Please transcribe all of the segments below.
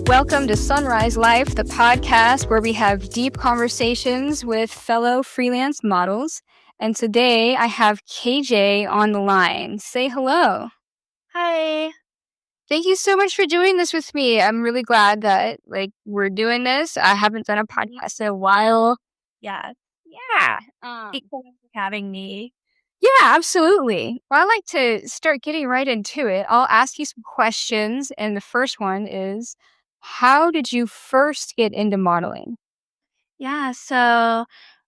Welcome to Sunrise Life, the podcast where we have deep conversations with fellow freelance models. And today I have KJ on the line. Say hello. Hi. Thank you so much for doing this with me. I'm really glad that we're doing this. I haven't done a podcast in a while. Yeah. Yeah. Thank you for having me. Yeah, absolutely. Well, I'd like to start getting right into it. I'll ask you some questions. And the first one is, how did you first get into modeling? Yeah, so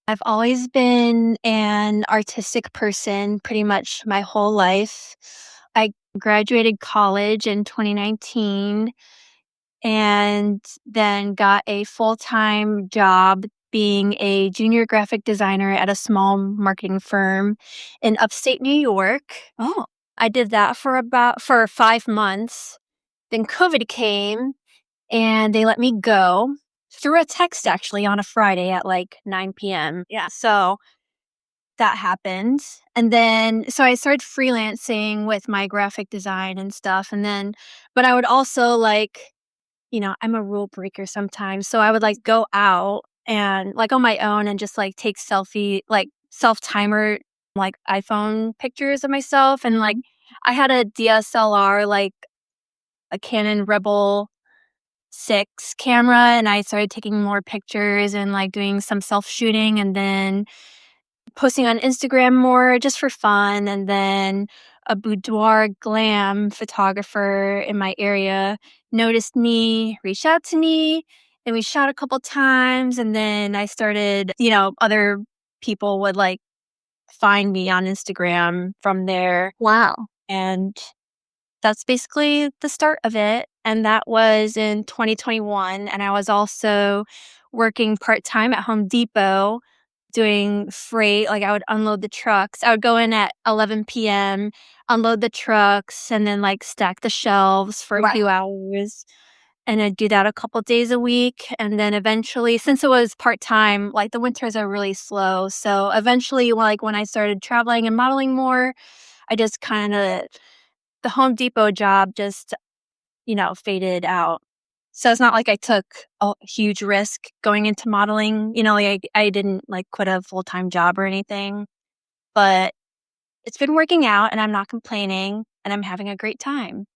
I've always been an artistic person pretty much my whole life. I graduated college in 2019 and then got a full-time job being a junior graphic designer at a small marketing firm in upstate New York. Oh, I did that for 5 months. Then COVID came and they let me go through a text actually on a Friday at like 9 p.m. Yeah. So that happened. And then, so I started freelancing with my graphic design and stuff. And then, but I would also I'm a rule breaker sometimes. So I would go out and on my own and just take self timer, iPhone pictures of myself. And I had a DSLR, a Canon Rebel 6 camera, and I started taking more pictures and doing some self shooting and then posting on Instagram more just for fun. And then a boudoir glam photographer in my area noticed me, reached out to me, and we shot a couple times. And then I started, other people would find me on Instagram from there. wow. And that's basically the start of it. And that was in 2021. And I was also working part-time at Home Depot doing freight. I would unload the trucks. I would go in at 11 p.m., unload the trucks, and then stack the shelves for a few hours. And I'd do that a couple days a week. And then eventually, since it was part-time, the winters are really slow. So eventually, when I started traveling and modeling more, I just the Home Depot job just, faded out. So it's not like I took a huge risk going into modeling. I didn't quit a full-time job or anything. But it's been working out and I'm not complaining and I'm having a great time.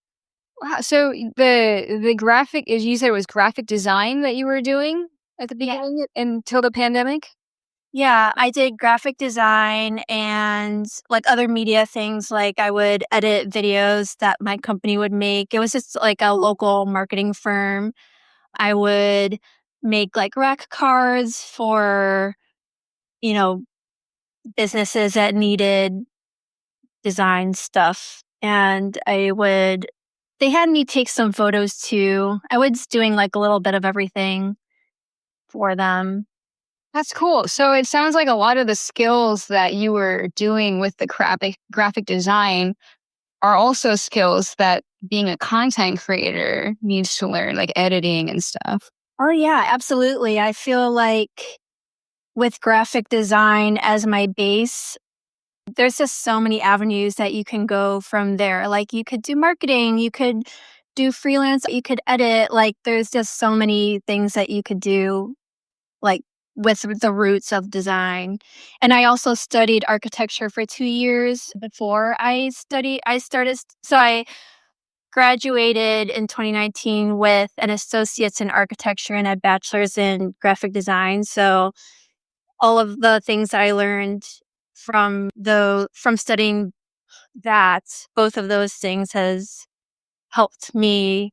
Wow. So the graphic, as you said, it was graphic design that you were doing at the beginning until the pandemic? Yeah, I did graphic design and other media things. I would edit videos that my company would make. It was just a local marketing firm. I would make rack cards for, you know, businesses that needed design stuff. And they had me take some photos too. I was doing a little bit of everything for them. That's cool. So it sounds like a lot of the skills that you were doing with the graphic design are also skills that being a content creator needs to learn, like editing and stuff. Oh, yeah, absolutely. I feel like with graphic design as my base, there's just so many avenues that you can go from there. You could do marketing, you could do freelance, you could edit. There's just so many things that you could do, like with the roots of design. And I also studied architecture for 2 years before so I graduated in 2019 with an associate's in architecture and a bachelor's in graphic design. So all of the things that I learned from studying that, both of those things has helped me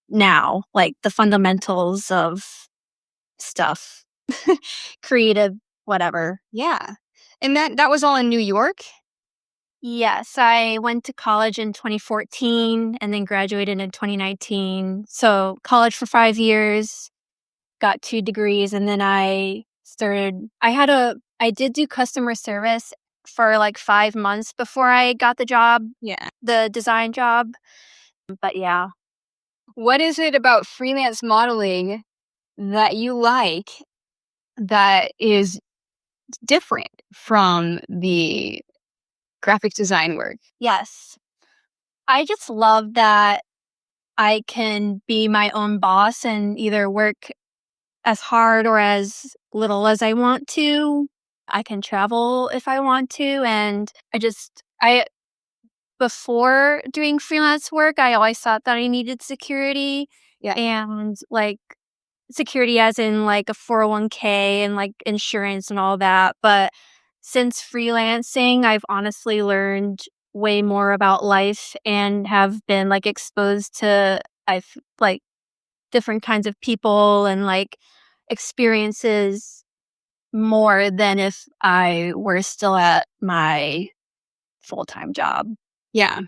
now, the fundamentals of stuff, creative, whatever. Yeah. And that was all in New York? Yes, I went to college in 2014 and then graduated in 2019. So college for 5 years, got 2 degrees, and then I did do customer service for 5 months before I got the job, Yeah. the design job. But yeah. What is it about freelance modeling that you like that is different from the graphic design work? Yes. I just love that I can be my own boss and either work as hard or as little as I want to. I can travel if I want to. And I, before doing freelance work, I always thought that I needed security Yeah. and like security as in like a 401k and like insurance and all that. But since freelancing, I've honestly learned way more about life and have been like exposed to I've like different kinds of people and like experiences more than if I were still at my full-time job. Yeah.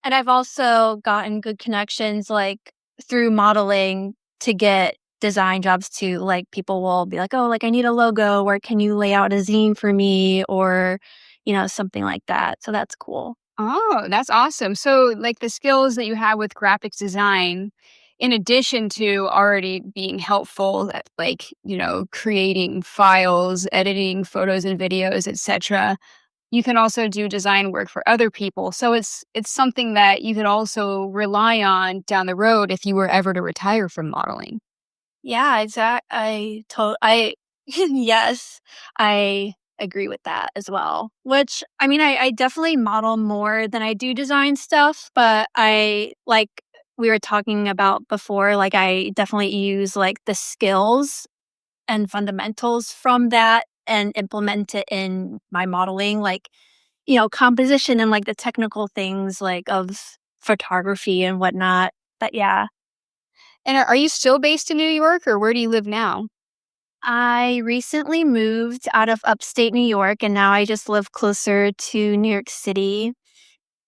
And I've also gotten good connections, like, through modeling to get design jobs too. Like, people will be like, "Oh, like, I need a logo," or, "Can you lay out a zine for me?" Or, something like that. So that's cool. Oh, that's awesome. So, like the skills that you have with graphics design, in addition to already being helpful at creating files, editing photos and videos, etc., you can also do design work for other people. So it's something that you could also rely on down the road if you were ever to retire from modeling. Yeah, I yes, I agree with that as well. Which, I mean, I definitely model more than I do design stuff, but I like we were talking about before, like, I definitely use, like, the skills and fundamentals from that and implement it in my modeling, like, composition and, like, the technical things, like, of photography and whatnot. But yeah. And are you still based in New York, or where do you live now? I recently moved out of upstate New York and now I just live closer to New York City.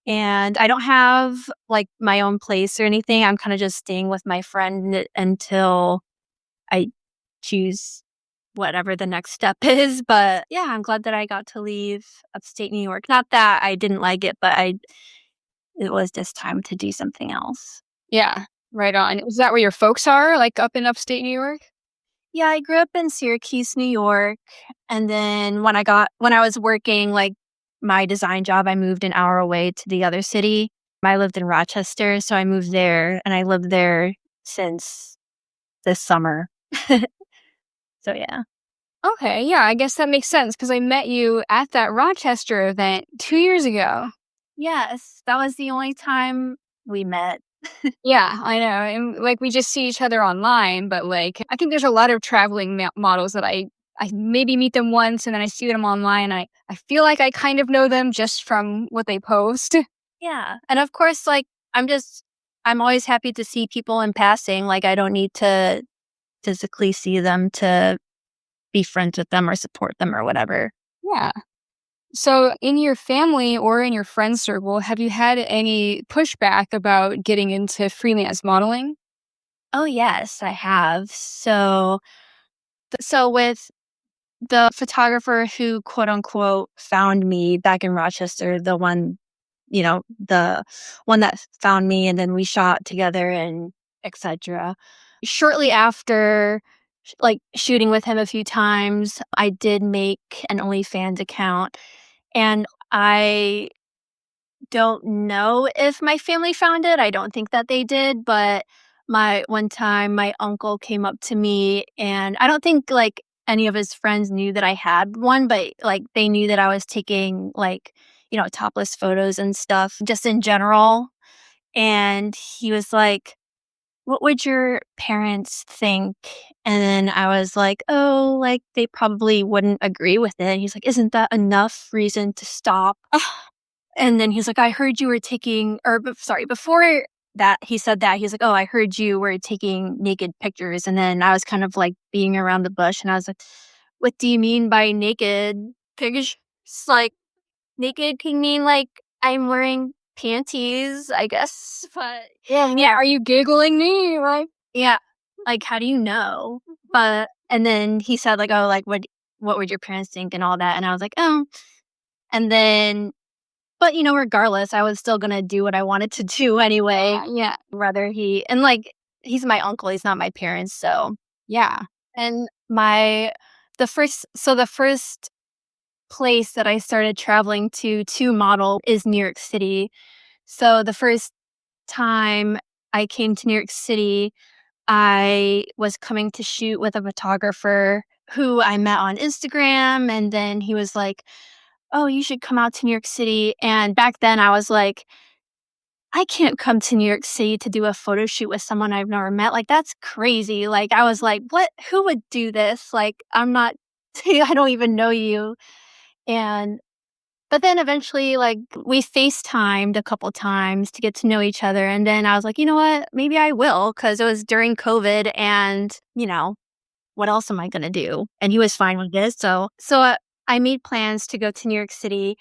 And I don't have like my own place or anything. I'm kind of just staying with my friend until I choose whatever the next step is. But yeah, I'm glad that I got to leave upstate New York. Not that I didn't like it, but it was just time to do something else. Yeah, right on. Is that where your folks are, like up in upstate New York? Yeah, I grew up in Syracuse, New York, and then when I was working, like, my design job, I moved an hour away to the other city. I lived in Rochester, so I moved there, and I lived there since this summer. So, yeah. Okay, yeah, I guess that makes sense because I met you at that Rochester event 2 years ago. Yes, that was the only time we met. Yeah, I know. And like we just see each other online, but like I think there's a lot of traveling models that I maybe meet them once and then I see them online. I feel like I kind of know them just from what they post. Yeah, and of course, like, I'm always happy to see people in passing, like, I don't need to physically see them to be friends with them or support them or whatever. Yeah. So, in your family or in your friend circle, have you had any pushback about getting into freelance modeling? Oh, yes, I have. So with the photographer who quote unquote found me back in Rochester, the one that found me and then we shot together and etc. Shortly after like shooting with him a few times, I did make an OnlyFans account and I don't know if my family found it. I don't think that they did, but one time my uncle came up to me and I don't think like any of his friends knew that I had one, but like they knew that I was taking like, topless photos and stuff just in general. And he was like, "What would your parents think?" And then I was like, "Oh, like they probably wouldn't agree with it." And he's like, "Isn't that enough reason to stop?" And then he's like, "I heard you were taking," or sorry, before that he said that, he's like, "Oh, I heard you were taking naked pictures." And then I was kind of like being around the bush and I was like, "What do you mean by naked pictures?" Like, naked can mean like I'm wearing panties, I guess. But Yeah, are you giggling me? Like, yeah, like, how do you know? But and then he said like, "Oh, like what would your parents think and all that?" And I was like, "Oh." And then but, regardless, I was still gonna do what I wanted to do anyway, yeah, whether like, he's my uncle, he's not my parents, so yeah. and the first place that I started traveling to model is New York City. So, the first time I came to New York City, I was coming to shoot with a photographer who I met on Instagram, and then he was like, "Oh, you should come out to New York City." And back then I was like, I can't come to New York City to do a photo shoot with someone I've never met. Like, that's crazy. Like, I was like, what? Who would do this? Like, I'm not, I don't even know you. And, but then eventually, like, we FaceTimed a couple times to get to know each other. And then I was like, you know what? Maybe I will, because it was during COVID and, what else am I going to do? And he was fine with this. So I made plans to go to New York City.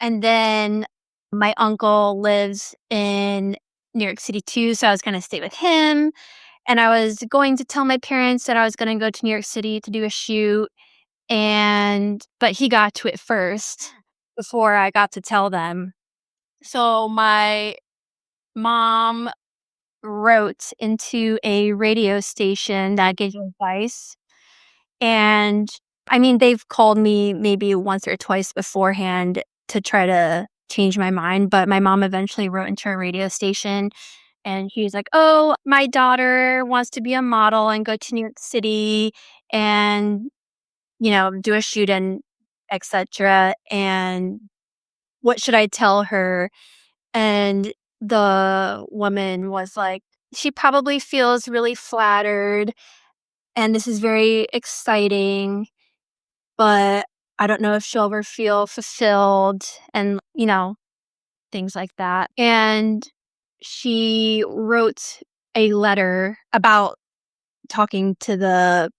And then my uncle lives in New York City too, so I was gonna stay with him, and I was going to tell my parents that I was gonna go to New York City to do a shoot, but he got to it first before I got to tell them. So my mom wrote into a radio station that gives you advice, and I mean, they've called me maybe once or twice beforehand to try to change my mind, but my mom eventually wrote into a radio station and he was like, "Oh, my daughter wants to be a model and go to New York City and, do a shoot and etc. And what should I tell her?" And the woman was like, "She probably feels really flattered and this is very exciting, but I don't know if she'll ever feel fulfilled," and, things like that. And she wrote a letter about talking to the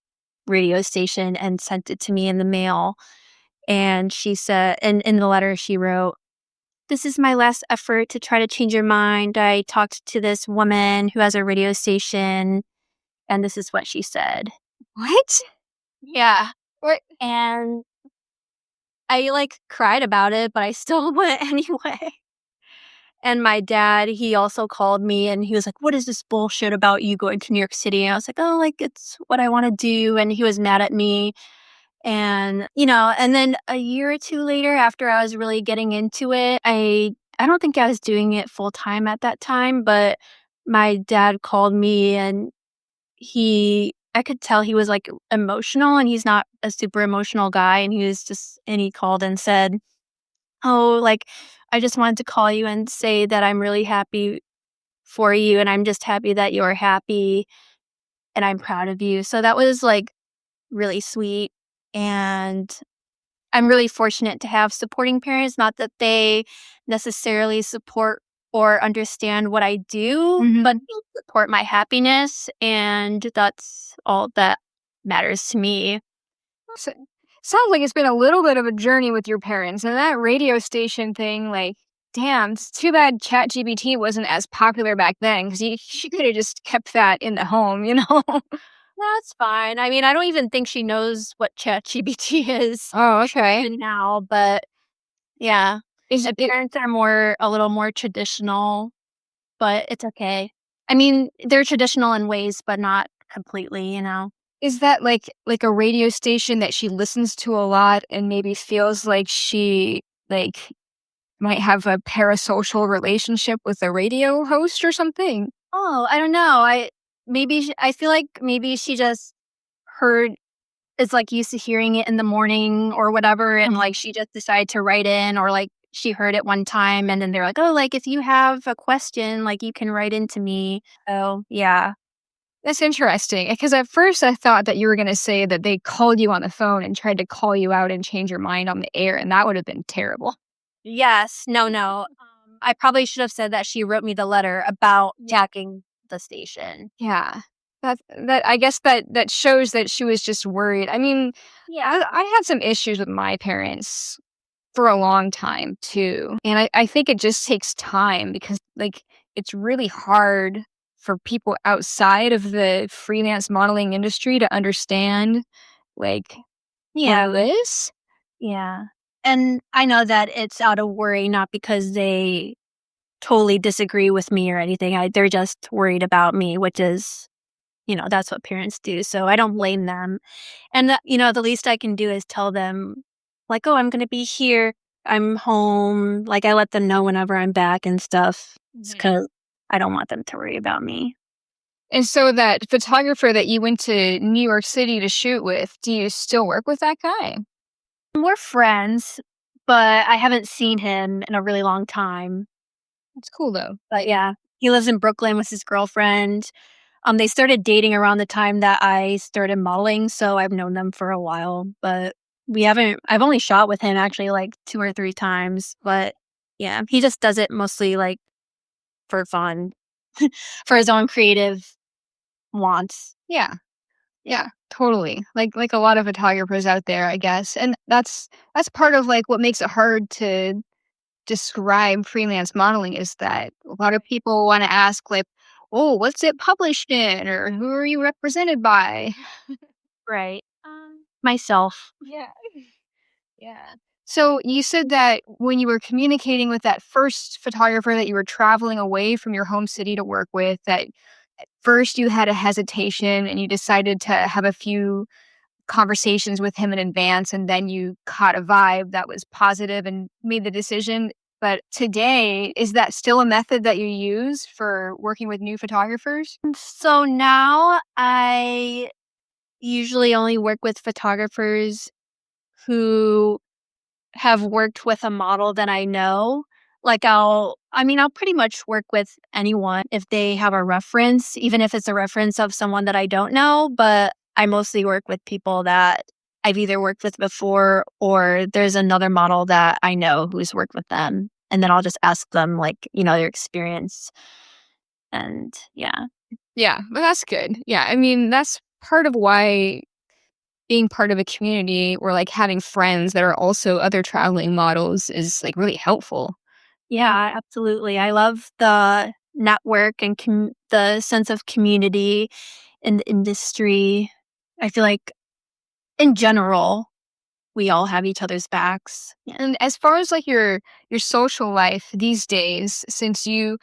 radio station and sent it to me in the mail. And she said, and in the letter she wrote, "This is my last effort to try to change your mind. I talked to this woman who has a radio station, and this is what she said." What? Yeah. What? And I, like, cried about it, but I still went anyway. And my dad, he also called me and he was like, "What is this bullshit about you going to New York City?" And I was like, "Oh, like, it's what I wanna do." And he was mad at me. And, and then a year or 2 later, after I was really getting into it, I don't think I was doing it full time at that time, but my dad called me and I could tell he was, like, emotional, and he's not a super emotional guy, and he called and said, "Oh, like, I just wanted to call you and say that I'm really happy for you, and I'm just happy that you're happy, and I'm proud of you." So that was, like, really sweet, and I'm really fortunate to have supporting parents, not that they necessarily support or understand what I do, Mhm. but they support my happiness, and that's all that matters to me. So, sounds like it's been a little bit of a journey with your parents, and that radio station thing, like, damn, it's too bad ChatGPT wasn't as popular back then because she could have just kept that in the home, you know? That's fine. I mean, I don't even think she knows what ChatGPT is Oh, okay. even now, but yeah. Is My it parents are a little more traditional, but it's okay. I mean, they're traditional in ways, but not completely. is that like a radio station that she listens to a lot and maybe feels like she like might have a parasocial relationship with a radio host or something? Oh, I don't know. I feel like maybe she just heard is like used to hearing it in the morning or whatever, and like she just decided to write in, or like she heard it one time and then they're like, "Oh, like if you have a question, like you can write into me." So yeah. That's interesting because at first I thought that you were gonna say that they called you on the phone and tried to call you out and change your mind on the air, and that would have been terrible. Yes. No, no. I probably should have said that she wrote me the letter about jacking the station. Yeah. That I guess that shows that she was just worried. I mean, Yeah. I had some issues with my parents for a long time too. And I think it just takes time because like it's really hard for people outside of the freelance modeling industry to understand like Yeah. all this. Yeah. And I know that it's out of worry, not because they totally disagree with me or anything. They're just worried about me, which is, that's what parents do. So I don't blame them. And, the least I can do is tell them, like, "Oh, I'm going to be here. I'm home." Like, I let them know whenever I'm back and stuff. Mhm. I don't want them to worry about me. And so that photographer that you went to New York City to shoot with, do you still work with that guy? We're friends, but I haven't seen him in a really long time. That's cool though. But yeah, he lives in Brooklyn with his girlfriend. They started dating around the time that I started modeling, so I've known them for a while, but I've only shot with him actually like 2 or 3 times, but yeah, he just does it mostly like for fun, for his own creative wants. Yeah. Yeah. Yeah, totally. Like a lot of photographers out there, I guess. And that's part of like what makes it hard to describe freelance modeling is that a lot of people want to ask like, "Oh, what's it published in?" or "Who are you represented by?" Right. Myself. Yeah. Yeah. So you said that when you were communicating with that first photographer that you were traveling away from your home city to work with, that at first you had a hesitation and you decided to have a few conversations with him in advance and then you caught a vibe that was positive and made the decision. But today, is that still a method that you use for working with new photographers? So now I usually only work with photographers who have worked with a model that I know. Like I'll pretty much work with anyone if they have a reference, even if it's a reference of someone that I don't know, but I mostly work with people that I've either worked with before or there's another model that I know who's worked with them. And then I'll just ask them like, their experience. And yeah. Yeah, but that's good. Yeah, I mean, that's part of why being part of a community or like having friends that are also other traveling models is like really helpful. Yeah, absolutely. I love the network and the sense of community in the industry. I feel like in general, we all have each other's backs. Yeah. And as far as like your social life these days, since you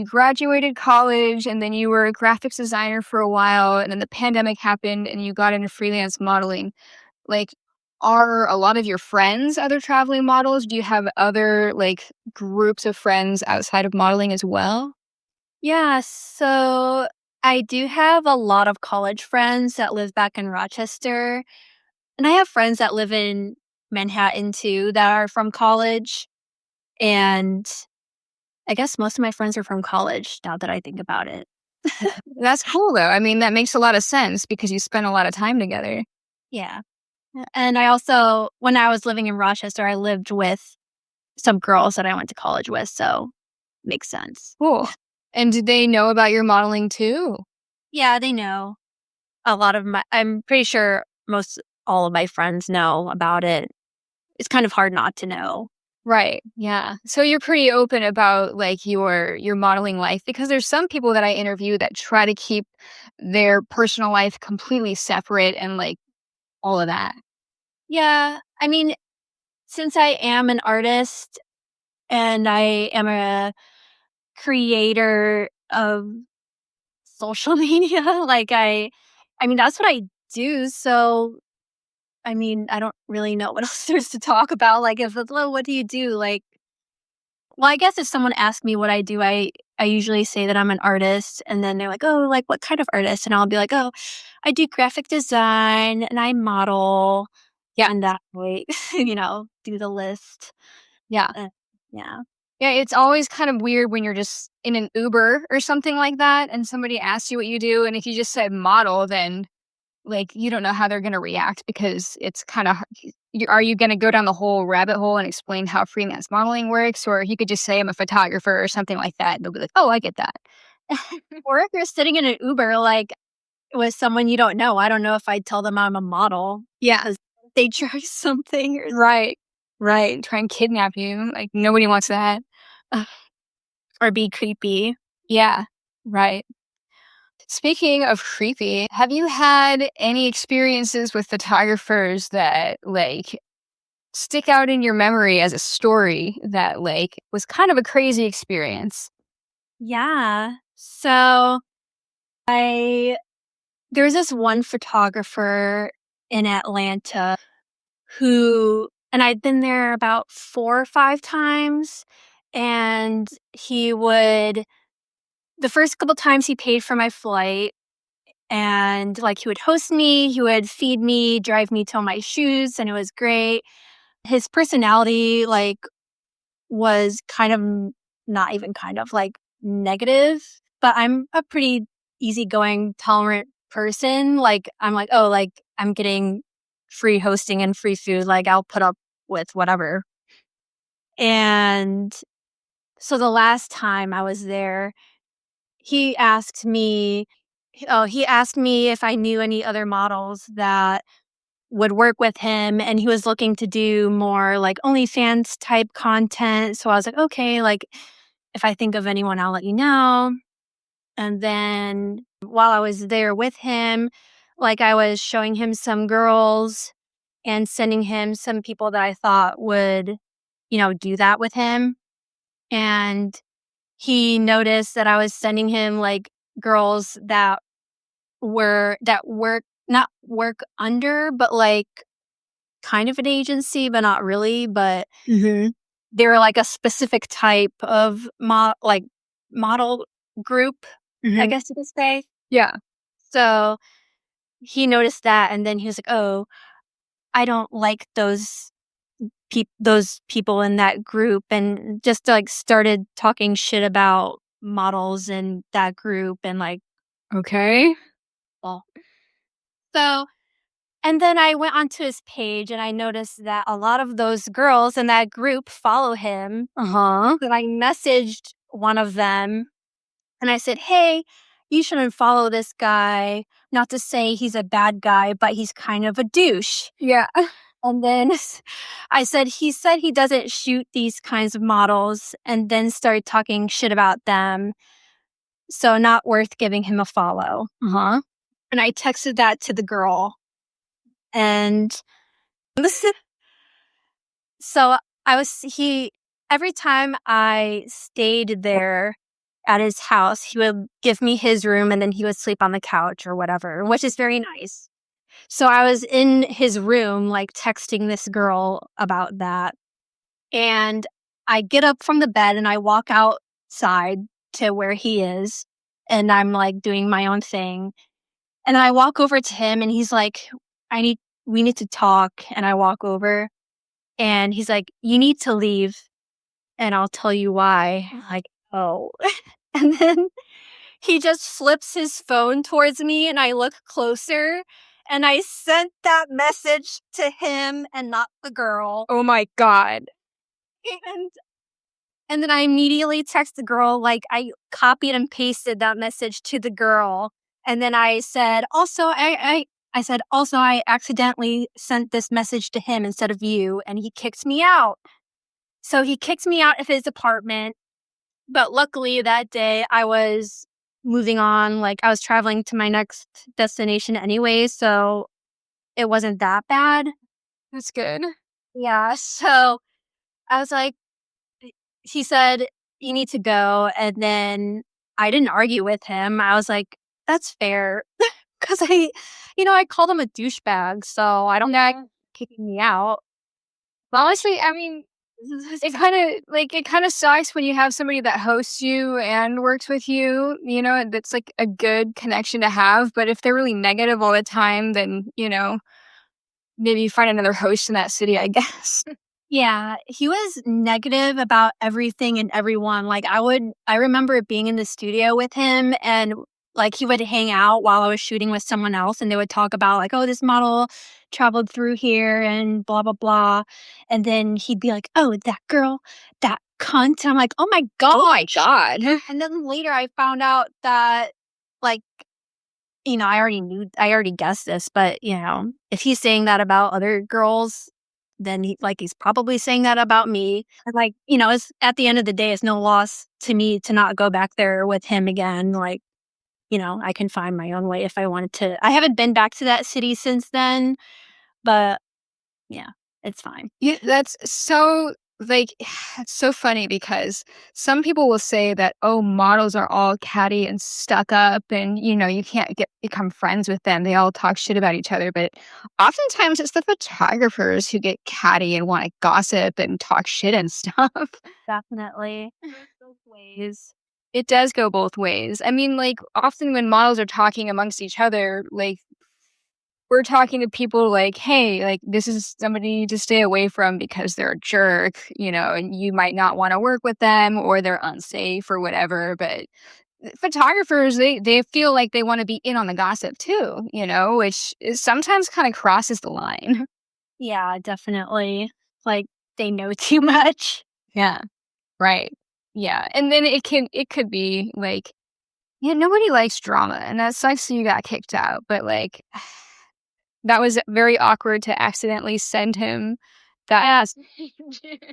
graduated college and then you were a graphics designer for a while and then the pandemic happened and you got into freelance modeling, like are a lot of your friends other traveling models? Do you have other like groups of friends outside of modeling as well? Yeah, so I do have a lot of college friends that live back in Rochester, and I have friends that live in Manhattan too that are from college, and I guess most of my friends are from college now that I think about it. That's cool though. I mean, that makes a lot of sense because you spend a lot of time together. Yeah. And I also when I was living in Rochester, I lived with some girls that I went to college with, so makes sense. Cool. And did they know about your modeling too? Yeah, they know. A lot of my I'm pretty sure most all of my friends know about it. It's kind of hard not to know. Right. Yeah. So you're pretty open about like your modeling life because there's some people that I interview that try to keep their personal life completely separate and like all of that. Yeah, I mean, since I am an artist and I am a creator of social media, like I mean, that's what I do, so I mean, I don't really know what else there's to talk about, like, if it's, "Well, what do you do?" Like well, I guess if someone asks me what I do, I usually say that I'm an artist, and then they're like, "Oh, like, what kind of artist?" And I'll be like, "Oh, I do graphic design, and I model," Yeah. and that way, do the list. Yeah. Uh, yeah. Yeah, it's always kind of weird when you're just in an Uber or something like that and somebody asks you what you do and if you just said model then like you don't know how they're going to react because it's kind of are you going to go down the whole rabbit hole and explain how freelance modeling works or you could just say I'm a photographer or something like that and they'll be like, "Oh, I get that." Or if you're sitting in an Uber, like, with someone you don't know, I don't know if I'd tell them I'm a model Yeah. because they try something Right. Right. Try and kidnap you. Like nobody wants that. Ugh, or be creepy. yeah. Right. Speaking of creepy, have you had any experiences with photographers that like stick out in your memory as a story that like was kind of a crazy experience? Yeah. So, I there's this one photographer in Atlanta who and I'd been there about 4 or 5 times, and he would the first couple times he paid for my flight, and like he would host me, he would feed me, drive me till my shoes, and it was great. His personality like was kind of not even kind of like negative, but I'm a pretty easygoing, tolerant person. Like I'm like, oh, like I'm getting free hosting and free food, like I'll put up with whatever. And so the last time I was there, he asked me he asked me if I knew any other models that would work with him, and he was looking to do more like OnlyFans type content. So I was like, okay, like if I think of anyone, I'll let you know. And then while I was there with him, like I was showing him some girls and sending him some people that I thought would, do that with him. And he noticed that I was sending him like girls that work not work under, but like kind of an agency, but not really. But they were like a specific type of model group, I guess you could say. Yeah. So he noticed that, and then he was like, "Oh, I don't like those people in that group," and just like started talking shit about models in that group, and like, Okay. well, so. And then I went onto his page and I noticed that a lot of those girls in that group follow him. Uh-huh. And I messaged one of them and I said, "Hey, you shouldn't follow this guy. Not to say he's a bad guy, but he's kind of a douche." Yeah. And then I said he doesn't shoot these kinds of models, and then started talking shit about them. So not worth giving him a follow. Uh-huh. And I texted that to the girl. And so every time I stayed there at his house, he would give me his room and then he would sleep on the couch or whatever, which is very nice. So I was in his room, like texting this girl about that. And I get up from the bed and I walk outside to where he is. And I'm like doing my own thing. And then I walk over to him and he's like, we need to talk. And I walk over and he's like, "You need to leave and I'll tell you why." I'm like, "Oh." And then he just flips his phone towards me and I look closer and I sent that message to him and not the girl. Oh my God. And and then I immediately text the girl, like I copied and pasted that message to the girl. And then I said, I said, also, I accidentally sent this message to him instead of you, and he kicked me out. So he kicked me out of his apartment. But luckily that day I was moving on. Like I was traveling to my next destination anyway. So it wasn't that bad. That's good. Yeah. So I was like, he said, "You need to go." And then I didn't argue with him. I was like, that's fair. Cause I called him a douchebag. So I don't know kicking me out. Honestly, I mean, it kind of sucks when you have somebody that hosts you and works with you, and that's like a good connection to have. But if they're really negative all the time, then, maybe you find another host in that city, I guess. Yeah, he was negative about everything and everyone. Like I remember being in the studio with him and like he would hang out while I was shooting with someone else and they would talk about like, "Oh, this model traveled through here and blah blah blah." And then he'd be like, "Oh, that girl, that cunt." And I'm like, "Oh my god." Oh my God. And then later I found out that like I already guessed this, but if he's saying that about other girls, then he's probably saying that about me. And like, it's at the end of the day, it's no loss to me to not go back there with him again. Like, I can find my own way if I wanted to. I haven't been back to that city since then, but yeah, it's fine. Yeah, that's so it's so funny because some people will say that, oh, models are all catty and stuck up and you can't become friends with them. They all talk shit about each other. But oftentimes it's the photographers who get catty and want to gossip and talk shit and stuff. Definitely. Both ways. It does go both ways. I mean, like, often when models are talking amongst each other, like, we're talking to people like, "Hey, like, this is somebody to stay away from because they're a jerk," and you might not wanna work with them or they're unsafe or whatever, but photographers, they feel like they wanna be in on the gossip too, which is sometimes kinda crosses the line. Yeah, definitely. Like, they know too much. Yeah, right. Yeah, and then it could be like, yeah, nobody likes drama, and that sucks that you got kicked out, but, like, that was very awkward to accidentally send him that message.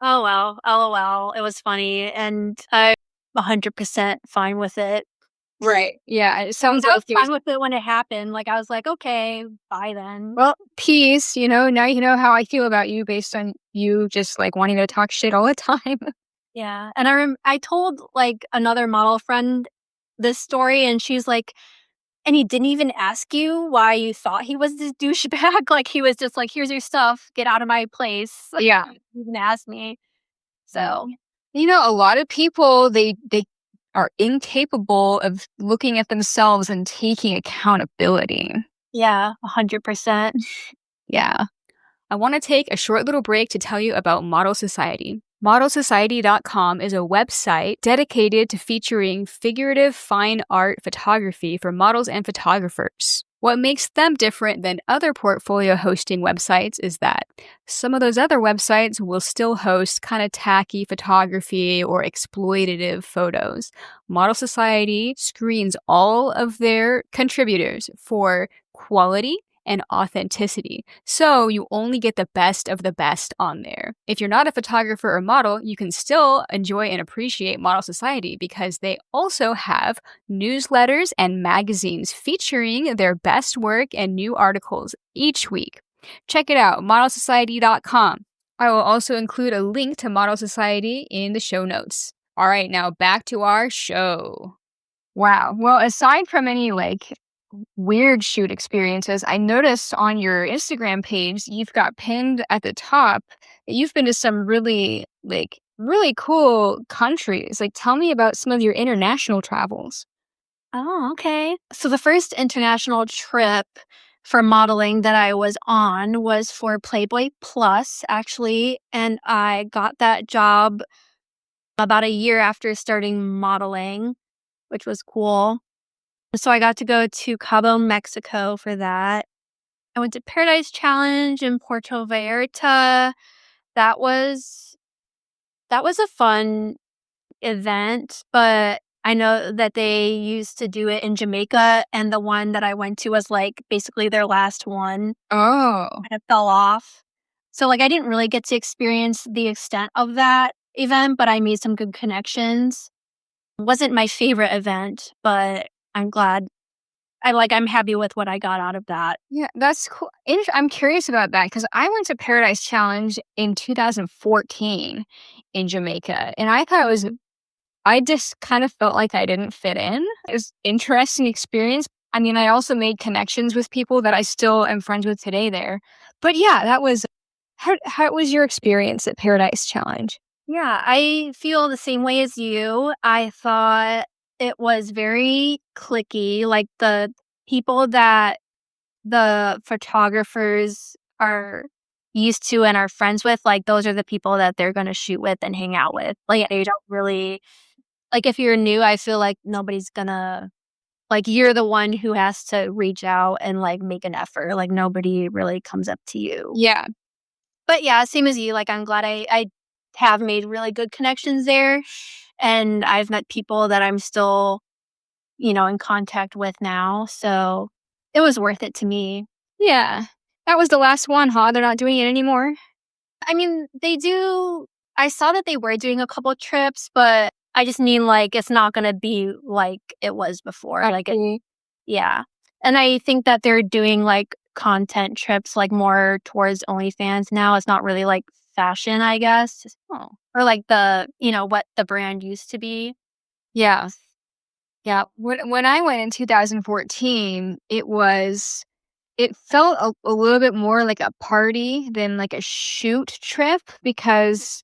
Oh, well, LOL, it was funny, and I'm 100% fine with it. Right, yeah, it I mean, sounds I like was he was fine with it when it happened, like, I was like, "Okay, bye then." well, peace, now you know how I feel about you based on you just, like, wanting to talk shit all the time. Yeah, and I told, like, another model friend this story, and she's like, "And he didn't even ask you why you thought he was this douchebag?" Like, he was just like, "Here's your stuff, get out of my place." Like, Yeah. he didn't even ask me. So, A lot of people, they are incapable of looking at themselves and taking accountability. yeah, 100%. Yeah. I want to take a short little break to tell you about Model Society. ModelSociety.com is a website dedicated to featuring figurative fine art photography for models and photographers. What makes them different than other portfolio hosting websites is that some of those other websites will still host kind of tacky photography or exploitative photos. Model Society screens all of their contributors for quality and authenticity. So you only get the best of the best on there. If you're not a photographer or model, you can still enjoy and appreciate Model Society because they also have newsletters and magazines featuring their best work and new articles each week. Check it out, modelsociety.com. I will also include a link to Model Society in the show notes. All right, now back to our show. Wow. Well, aside from any weird shoot experiences, I noticed on your Instagram page, you've got pinned at the top that you've been to some really cool countries. Like, tell me about some of your international travels. Oh, okay. So the first international trip for modeling that I was on was for Playboy Plus, actually, and I got that job about a year after starting modeling, which was cool. So I got to go to Cabo, Mexico for that. I went to Paradise Challenge in Puerto Vallarta. That was that was a fun event, but I know that they used to do it in Jamaica, and the one that I went to was, like, basically their last one. Oh, Kind of fell off. So, like, I didn't really get to experience the extent of that event, but I made some good connections. It wasn't my favorite event, but I'm glad I'm happy with what I got out of that. yeah, that's cool. I'm curious about that because I went to Paradise Challenge in 2014 in Jamaica, and I just kind of felt like I didn't fit in. It was interesting experience. I mean, I also made connections with people that I still am friends with today there. But yeah, that was how was your experience at Paradise Challenge? Yeah, I feel the same way as you. I thought it was very clicky, like, the people that the photographers are used to and are friends with, like, those are the people that they're gonna shoot with and hang out with. Like, they don't really like, if you're new, I feel like nobody's gonna like, you're the one who has to reach out and, like, make an effort, like, nobody really comes up to you. Yeah. But, yeah, same as you, like, I'm glad I have made really good connections there, and I've met people that I'm still, in contact with now, so it was worth it to me. Yeah. That was the last one, huh? They're not doing it anymore? I mean, they do I saw that they were doing a couple trips, but I just mean, like, it's not gonna be like it was before, like, it Okay. yeah, and I think that they're doing, like, content trips, like, more towards OnlyFans now, it's not really, like, fashion, I guess, Oh. or, like, what the brand used to be. Yeah. Yeah. When I went in 2014, it felt a little bit more like a party than like a shoot trip because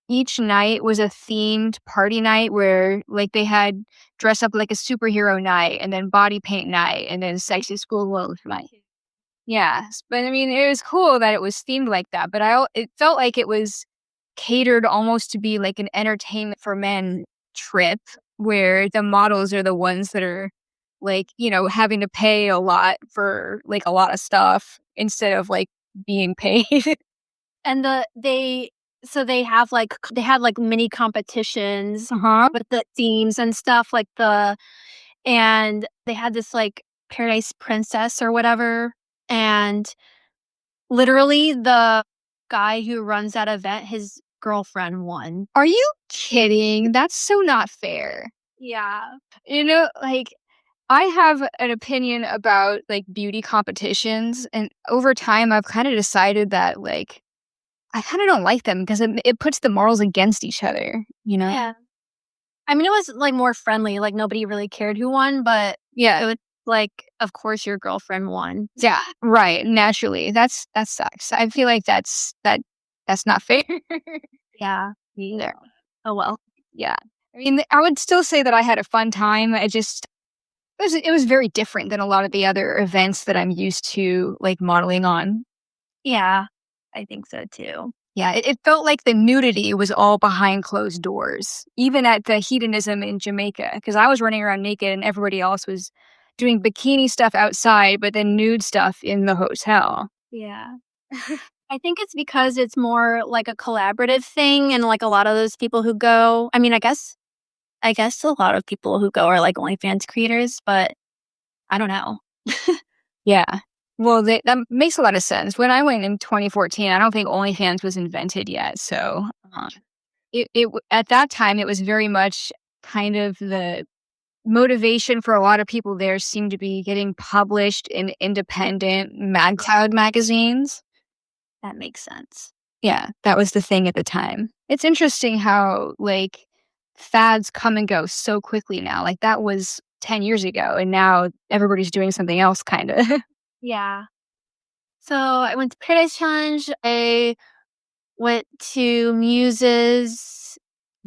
each night was a themed party night where like they had dress up like a superhero night and then body paint night and then sexy school clothes night. Yeah, but I mean, it was cool that it was themed like that, but it felt like it was catered almost to be like an entertainment for men trip where the models are the ones that are like, having to pay a lot for like a lot of stuff instead of like being paid. And they have they had like mini competitions Uh-huh. with the themes and stuff and they had this like Paradise Princess or whatever, and literally the guy who runs that event, his girlfriend won. Are you kidding? That's so not fair. Yeah. Like I have an opinion about like beauty competitions, and over time I've kind of decided that like I kind of don't like them because it puts the morals against each other, you know? Yeah. I mean, it was like more friendly, like nobody really cared who won, but it Yeah. was like, of course your girlfriend won. Yeah, right. Naturally. That sucks. I feel like that's not fair. Yeah. Me either. Oh well. Yeah. I mean, I would still say that I had a fun time. It was very different than a lot of the other events that I'm used to like modeling on. Yeah. I think so too. Yeah, it felt like the nudity was all behind closed doors, even at the hedonism in Jamaica, because I was running around naked and everybody else was doing bikini stuff outside, but then nude stuff in the hotel. Yeah. I think it's because it's more like a collaborative thing and like a lot of those people who go, I mean, I guess a lot of people who go are like OnlyFans creators, but I don't know. Yeah. Well, that makes a lot of sense. When I went in 2014, I don't think OnlyFans was invented yet. So at that time, it was very much kind of the motivation for a lot of people there seemed to be getting published in independent Mad Cloud magazines. That makes sense. Yeah, that was the thing at the time. It's interesting how like fads come and go so quickly now. Like that was 10 years ago, and now everybody's doing something else, kind of. Yeah. So I went to Paradise Challenge. I went to Muses,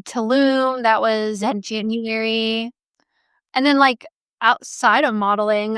Tulum. That was in January. And then like outside of modeling,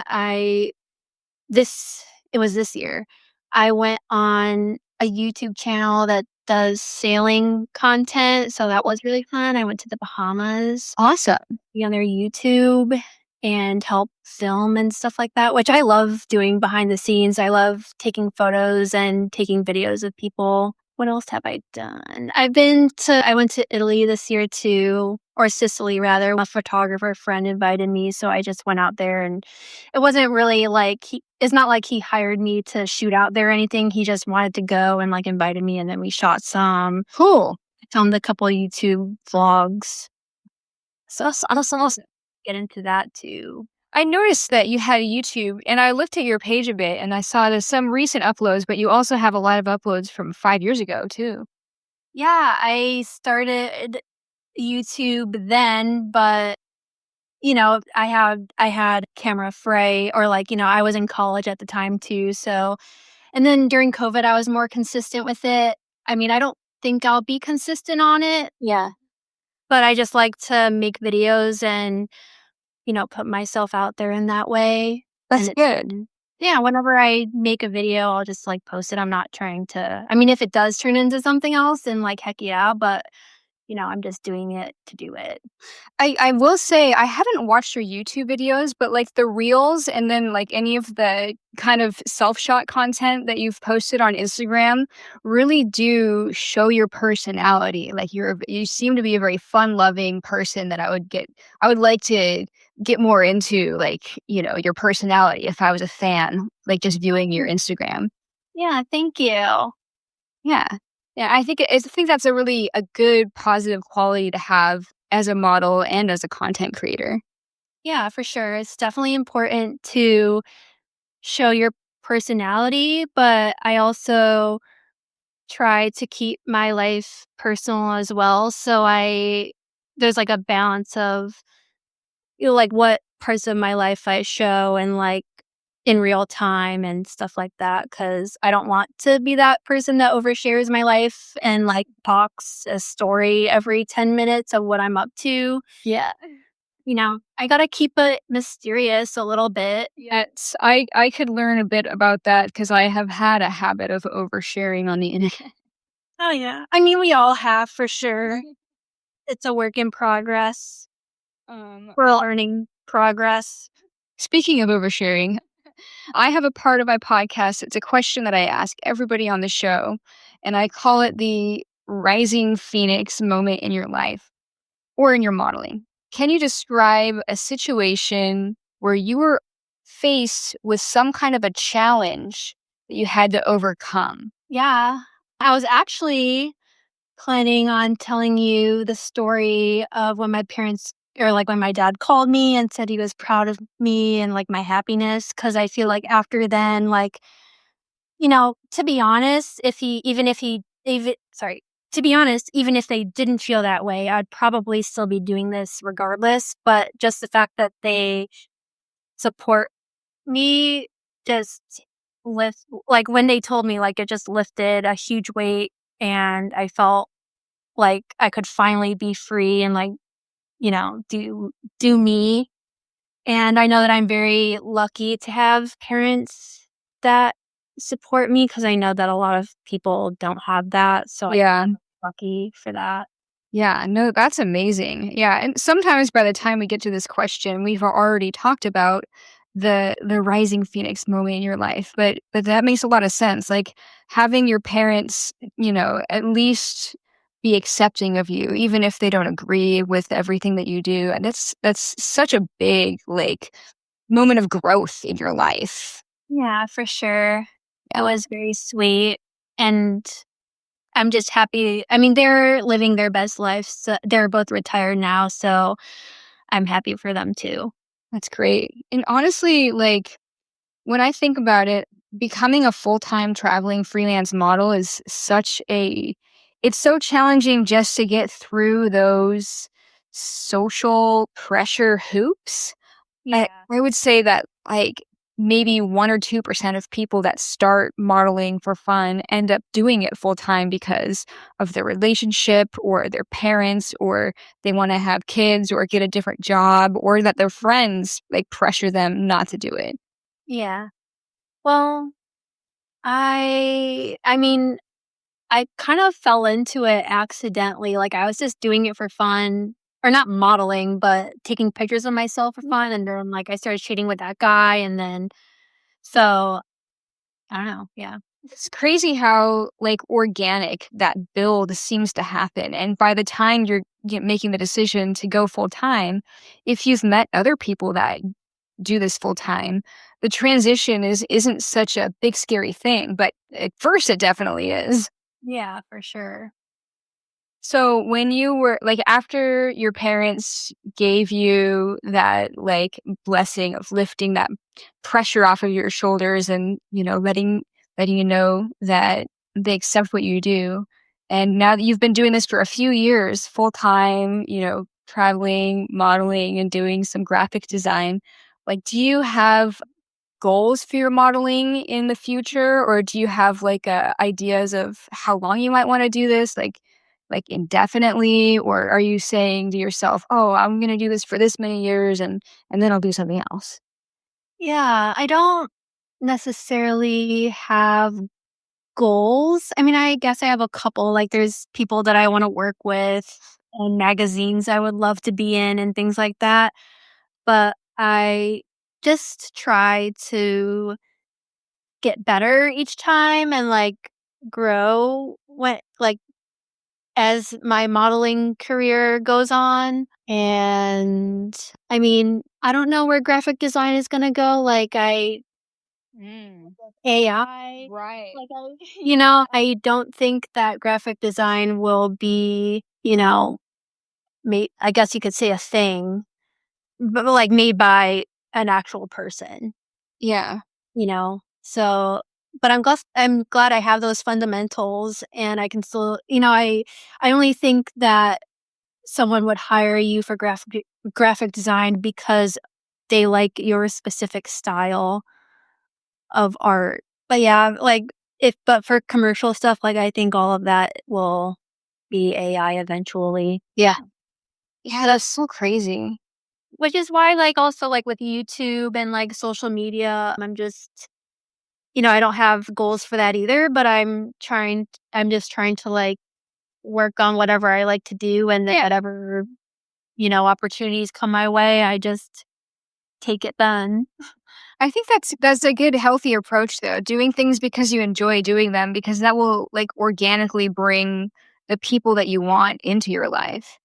this it was this year. I went on a YouTube channel that does sailing content, so that was really fun. I went to the Bahamas, Awesome. be on their YouTube and help film and stuff like that, which I love doing behind the scenes. I love taking photos and taking videos of people. What else have I done? I went to Italy this year too, or Sicily rather. A photographer friend invited me, so I just went out there, and it wasn't really like it's not like he hired me to shoot out there or anything. He just wanted to go and like invited me, and then we shot some. Cool. Filmed a couple of YouTube vlogs. So I'll get into that too. I noticed that you had a YouTube, and I looked at your page a bit, and I saw there's some recent uploads, but you also have a lot of uploads from 5 years ago too. Yeah, I started YouTube then, but I had camera fray or like, I was in college at the time too. So, and then during COVID, I was more consistent with it. I mean, I don't think I'll be consistent on it, Yeah, but I just like to make videos and, put myself out there in that way. And that's good. yeah, whenever I make a video, I'll just like post it. I'm not trying to, I mean, if it does turn into something else, then like, heck yeah, but I'm just doing it to do it. I will say I haven't watched your YouTube videos, but like the reels and then like any of the kind of self-shot content that you've posted on Instagram really do show your personality. Like you seem to be a very fun-loving person that I would like to get more into like, your personality if I was a fan, like just viewing your Instagram. Yeah, thank you. Yeah. Yeah, I think that's a good positive quality to have as a model and as a content creator. Yeah, for sure. It's definitely important to show your personality, but I also try to keep my life personal as well. So there's like a balance of like what parts of my life I show and like in real time and stuff like that because I don't want to be that person that overshares my life and, like, talks a story every 10 minutes of what I'm up to. Yeah. I gotta keep it mysterious a little bit. Yes, I could learn a bit about that because I have had a habit of oversharing on the internet. Oh, yeah. I mean, we all have for sure. It's a work in progress. Um, We're learning progress. Speaking of oversharing, I have a part of my podcast. It's a question that I ask everybody on the show, and I call it the rising phoenix moment in your life or in your modeling. Can you describe a situation where you were faced with some kind of a challenge that you had to overcome? Yeah. I was actually planning on telling you the story of when my parents or, like, when my dad called me and said he was proud of me and, like, my happiness. Because I feel like after then, like, to be honest, if he even sorry, to be honest, even if they didn't feel that way, I'd probably still be doing this regardless, but just the fact that they support me just lift like, when they told me, like, it just lifted a huge weight, and I felt like I could finally be free and, like, do me, and I know that I'm very lucky to have parents that support me because I know that a lot of people don't have that, so Yeah. I'm lucky for that. Yeah, no, that's amazing. Yeah, and sometimes by the time we get to this question, we've already talked about the rising phoenix moment in your life. But that makes a lot of sense. Like having your parents, at least be accepting of you, even if they don't agree with everything that you do. And that's such a big like moment of growth in your life. Yeah, for sure. It Yeah. was very sweet, and I'm just happy. I mean, they're living their best lives. So they're both retired now, so I'm happy for them too. That's great. And honestly, like when I think about it, becoming a full-time traveling freelance model is it's so challenging just to get through those social pressure hoops. Yeah. I would say that like maybe 1 or 2% of people that start modeling for fun end up doing it full time because of their relationship or their parents or they want to have kids or get a different job or that their friends like pressure them not to do it. Yeah. Well, I mean, I kind of fell into it accidentally. Like I was just doing it for fun, or not modeling, but taking pictures of myself for fun. And then like I started cheating with that guy, and then so I don't know. Yeah. It's crazy how, like, organic that build seems to happen, and by the time you're making the decision to go full time, if you've met other people that do this full time, the transition isn't such a big scary thing, but at first it definitely is. Yeah, for sure. So when you were like after your parents gave you that like blessing of lifting that pressure off of your shoulders and letting you know that they accept what you do. And now that you've been doing this for a few years full time, traveling, modeling and doing some graphic design, like do you have goals for your modeling in the future, or do you have like ideas of how long you might want to do this, like indefinitely, or are you saying to yourself, "Oh, I'm going to do this for this many years, and then I'll do something else." Yeah, I don't necessarily have goals. I mean, I guess I have a couple. Like, there's people that I want to work with and magazines I would love to be in and things like that. But I just try to get better each time and like grow as my modeling career goes on. And I mean, I don't know where graphic design is going to go. Like, Mm, AI. right. I don't think that graphic design will be, I guess you could say a thing, but like made by an actual person, Yeah. you know? So, but I'm glad I have those fundamentals and I can still, I only think that someone would hire you for graphic design because they like your specific style. of art. But yeah, like but for commercial stuff, like I think all of that will be AI eventually. Yeah. Yeah, that's so crazy. Which is why, like, also, like, with YouTube and, like, social media, I'm just I don't have goals for that either, but I'm just trying to, like, work on whatever I like to do, and then whatever, opportunities come my way, I just take it then. I think that's a good healthy approach though. Doing things because you enjoy doing them because that will like organically bring the people that you want into your life.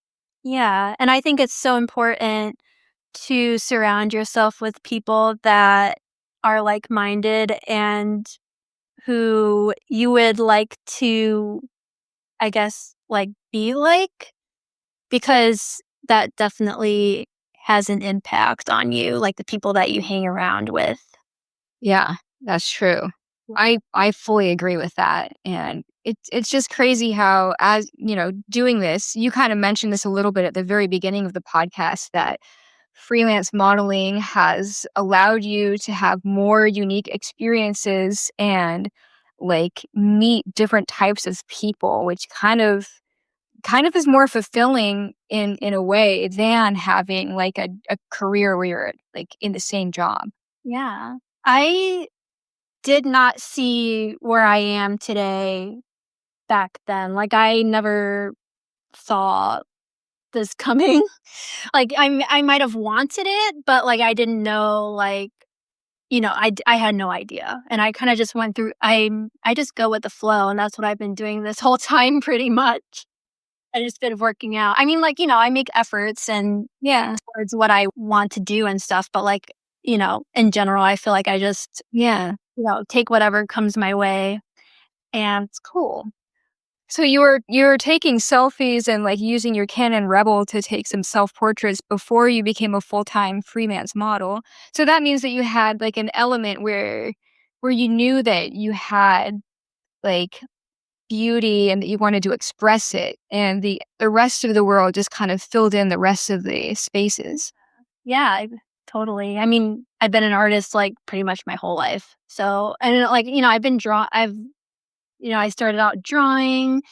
Yeah, and I think it's so important to surround yourself with people that are like-minded and who you would like to, I guess, like, be like, because that definitely has an impact on you, like the people that you hang around with. Yeah, that's true. I fully agree with that. And it's just crazy how as, doing this, you kind of mentioned this a little bit at the very beginning of the podcast that freelance modeling has allowed you to have more unique experiences and like meet different types of people, which kind of is more fulfilling in a way than having like a career where you're like in the same job. Yeah. I did not see where I am today back then. Like, I never saw this coming. Like, I might have wanted it, but, like, I didn't know, like, I had no idea, and I kinda just went through I just go with the flow, and that's what I've been doing this whole time pretty much, and it's been working out. I mean, like, I make efforts and Yeah. towards what I want to do and stuff, but, like, in general, I feel like I just, Yeah. take whatever comes my way, and It's cool. So you were taking selfies and like using your Canon Rebel to take some self-portraits before you became a full-time freelance model. So that means that you had like an element where you knew that you had like beauty and that you wanted to express it and the rest of the world just kind of filled in the rest of the spaces. yeah, totally. I mean, I've been an artist, like, pretty much my whole life, so and, like, I started out drawing,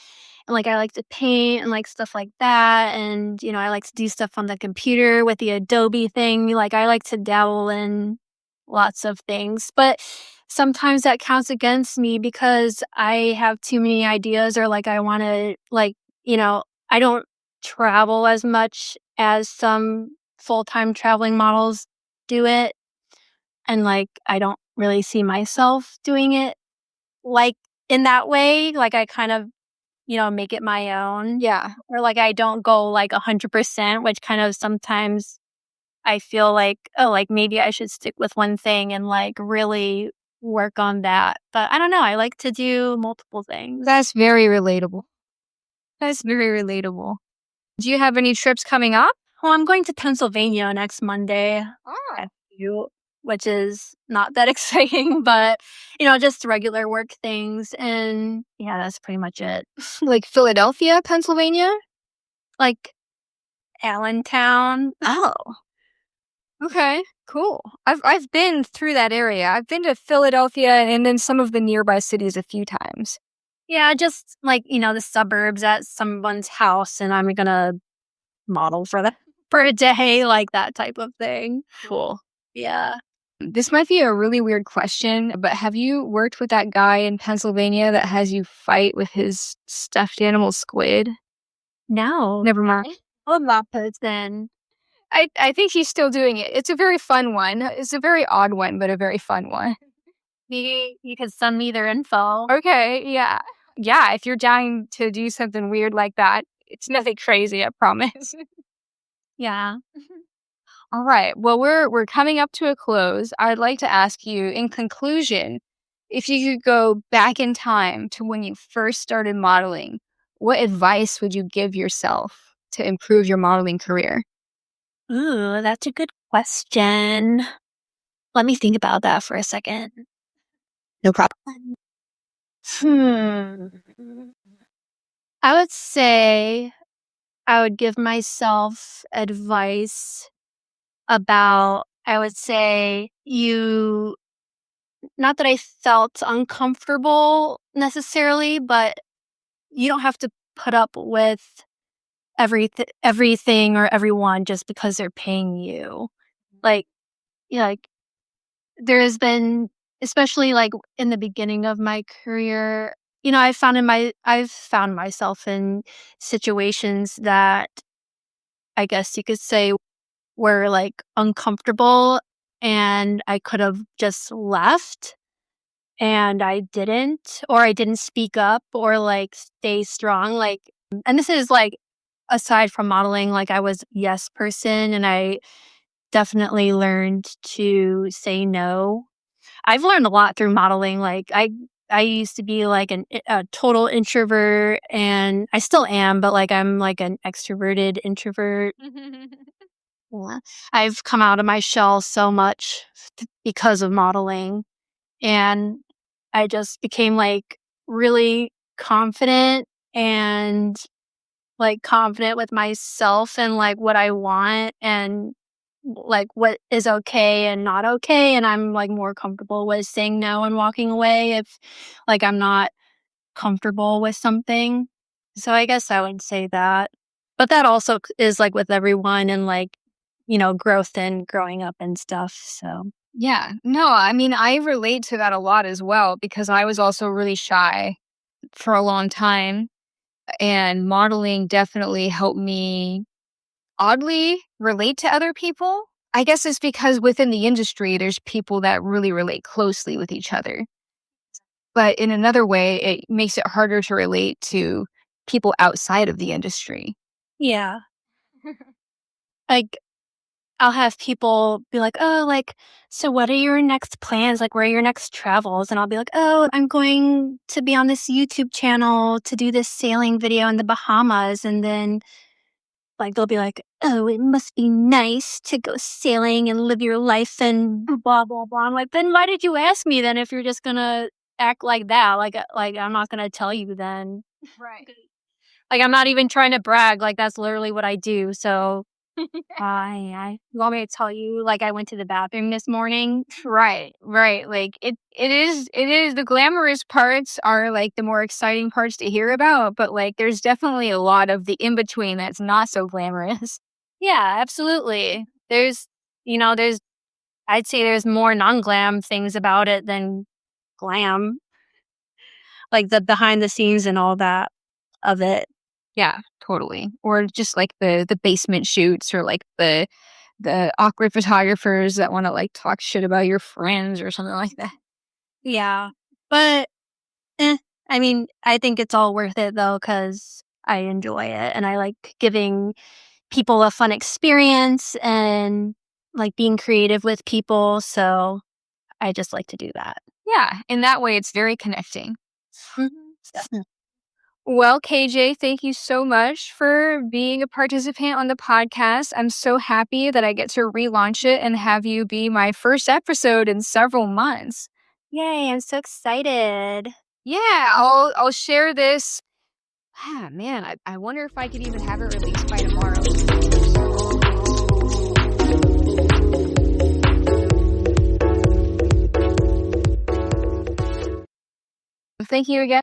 and, like, I like to paint and, like, stuff like that, and, I like to do stuff on the computer with the Adobe thing, like, I like to dabble in lots of things, but sometimes that counts against me because I have too many ideas or, like, I wanna, like, I don't travel as much as some full-time traveling models do it, and, like, I don't really see myself doing it, like, in that way, like, I kind of make it my own. Yeah. Or, like, I don't go, like, 100%, which kind of sometimes I feel like, "Oh, like, maybe I should stick with one thing and, like, really work on that." But I don't know, I like to do multiple things. That's very relatable. That's very relatable. Do you have any trips coming up? Well, I'm going to Pennsylvania next Monday. Ah, That's cute, which is not that exciting, but, just regular work things, and yeah, that's pretty much it. like Philadelphia, Pennsylvania? Like, Allentown. Oh, okay, cool. I've been through that area. I've been to Philadelphia and then some of the nearby cities a few times. Yeah, just, like, the suburbs at someone's house, and I'm gonna model for them for a day, like that type of thing. Cool. Yeah. This might be a really weird question, but have you worked with that guy in Pennsylvania that has you fight with his stuffed animal squid? No. Never mind. Love that person. I think he's still doing it. It's a very fun one. It's a very odd one, but a very fun one. Maybe you could send me their info. Okay, yeah. Yeah, if you're dying to do something weird like that, it's nothing crazy, I promise. Yeah. All right. Well, we're coming up to a close. I'd like to ask you in conclusion, if you could go back in time to when you first started modeling, what advice would you give yourself to improve your modeling career? Ooh, that's a good question. Let me think about that for a second. No problem. Hmm. I would say I would give myself advice about, I would say, you not that I felt uncomfortable necessarily, but you don't have to put up with everything or everyone just because they're paying you. Like, yeah, like there has been, especially like in the beginning of my career, I've found myself in situations that I guess you could say were like uncomfortable, and I could have just left, and I didn't, or I didn't speak up or like stay strong. Like, and this is like aside from modeling, like I was a yes person, and I definitely learned to say no. I've learned a lot through modeling. Like I used to be like a total introvert, and I still am, but like I'm like an extroverted introvert. Yeah. I've come out of my shell so much because of modeling, and I just became like really confident and like confident with myself and like what I want and like what is okay and not okay. And I'm like more comfortable with saying no and walking away if like I'm not comfortable with something. So I guess I would say that. But that also is like with everyone and like, growth and growing up and stuff. So Yeah. No, I mean, I relate to that a lot as well because I was also really shy for a long time. And modeling definitely helped me oddly relate to other people. I guess it's because within the industry, there's people that really relate closely with each other. But in another way, it makes it harder to relate to people outside of the industry. yeah. Like I'll have people be like, "Oh, like, so what are your next plans? Like, where are your next travels?" And I'll be like, "Oh, I'm going to be on this YouTube channel to do this sailing video in the Bahamas." And then, like, they'll be like, "Oh, it must be nice to go sailing and live your life and blah, blah, blah." I'm like, then why did you ask me then if you're just gonna act like that? Like I'm not gonna tell you then. Right. Like, I'm not even trying to brag. Like, that's literally what I do. So you want me to tell you, like, I went to the bathroom this morning? Right, right. Like it is the glamorous parts are like the more exciting parts to hear about, but like there's definitely a lot of the in between that's not so glamorous. Yeah, absolutely. There's I'd say there's more non-glam things about it than glam, like the behind the scenes and all that of it. Yeah, totally. Or just like the basement shoots or like the awkward photographers that want to like talk shit about your friends or something like that. Yeah. But, eh, I mean, I think it's all worth it though, because I enjoy it and I like giving people a fun experience and like being creative with people. So I just like to do that. Yeah, in that way it's very connecting. Definitely. Well, KJ, thank you so much for being a participant on the podcast. I'm so happy that I get to relaunch it and have you be my first episode in several months. Yay, I'm so excited. Yeah, I'll share this. Ah, man, I wonder if I could even have it released by tomorrow. Thank you again.